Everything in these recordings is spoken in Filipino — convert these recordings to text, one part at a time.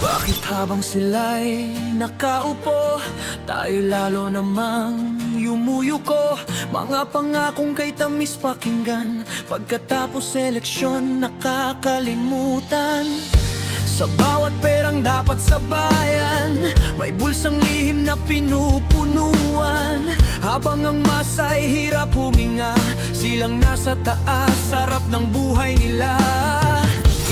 Bakit habang sila'y nakaupo, tayo lalo namang yumuyuko? Mga pangakong kay tamis pakinggan, pagkatapos eleksyon nakakalimutan. Sa bawat perang dapat sa bayan, may bulsang lihim na pinupunuan. Habang ang masa'y hirap huminga, silang nasa taas, sarap ng buhay nila.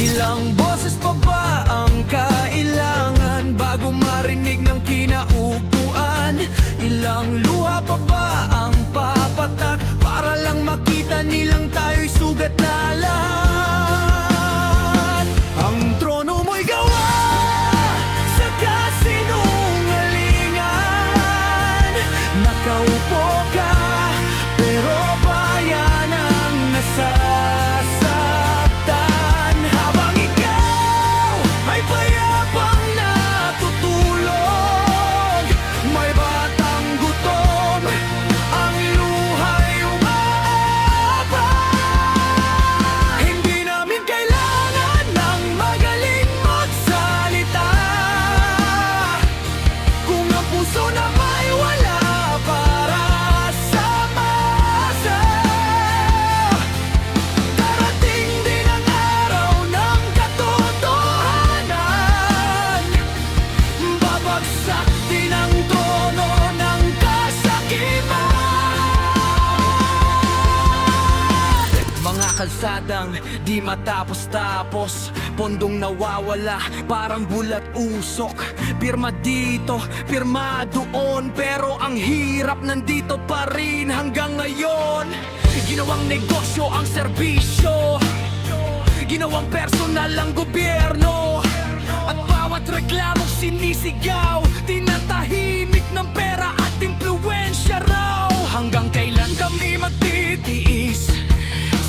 Ilang boses pa ba ang kailangan bago marinig ng kinaupuan? Ilang luha pa ba ang papatak para lang makita nilang tayo'y sugat na lahat? Ang trono mo'y gawa sa kasinungalingan. Nakaupo ka pero bayan ang nasasaktan. Habang ikaw ay payapang natutulog, may batang gutom, ang luhay umaabay. Hindi namin kailangan ng magaling magsalita, kung ang puso na may wala para sa masa. Darating din ang araw ng katotohanan, babagsak din ang trono ng kasakiman. Mga kalsadang di matapos-tapos, pondong nawawala parang bulat usok. Pirma dito, pirma doon, pero ang hirap nandito pa rin hanggang ngayon. Ginawang negosyo ang serbisyo, ginawang personal ang gobyerno, at bawat reklamong sinisigaw, tinatahimik ng pera at impluwensya raw. Hanggang kailan kami magtitiis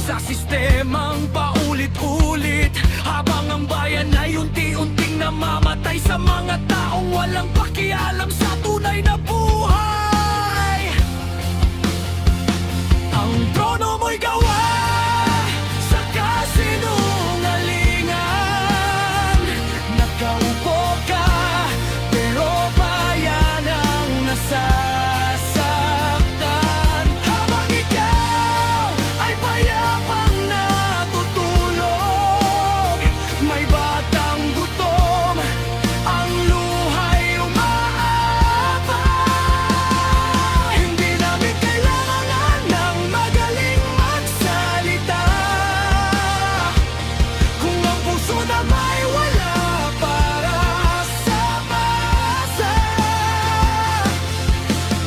sa sistemang paulit-ulit, habang ang bayan ay unti-unting namamatay sa mga taong walang pakialam sa tunay na buhay? Ang trono mo'y gawa sa kasinungalingan. Nakaupo ka pero bayan ang nasasaktan. Habang ikaw ay payapang natutulog, may batang gutom, ang luhay umaabay. Hindi namin kailangan ng magaling magsalita, kung ang puso na may wala para sa masa.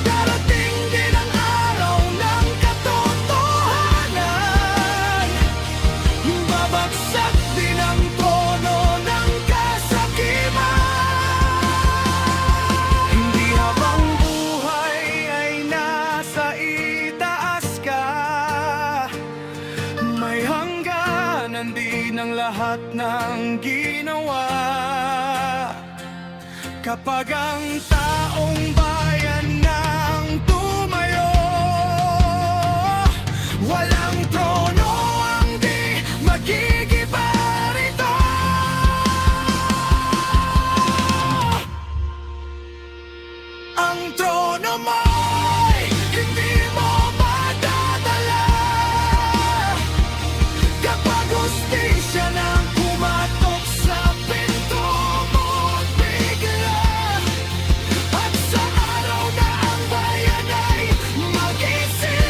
Darating din ang araw ng katotohanan, babagsak din ang trono ng kasakiman. Hindi habang buhay ay nasa itaas ka, may hangganan din ang lahat ng ginawa. Kapag ang taong bayan nang tumayo, walang trono ang di magigiba rito. Ang trono mo'y hindi mo madadala, kapag hustisya nang kumatok sa pinto mo bigla. At sa araw na ang bayan ay magising,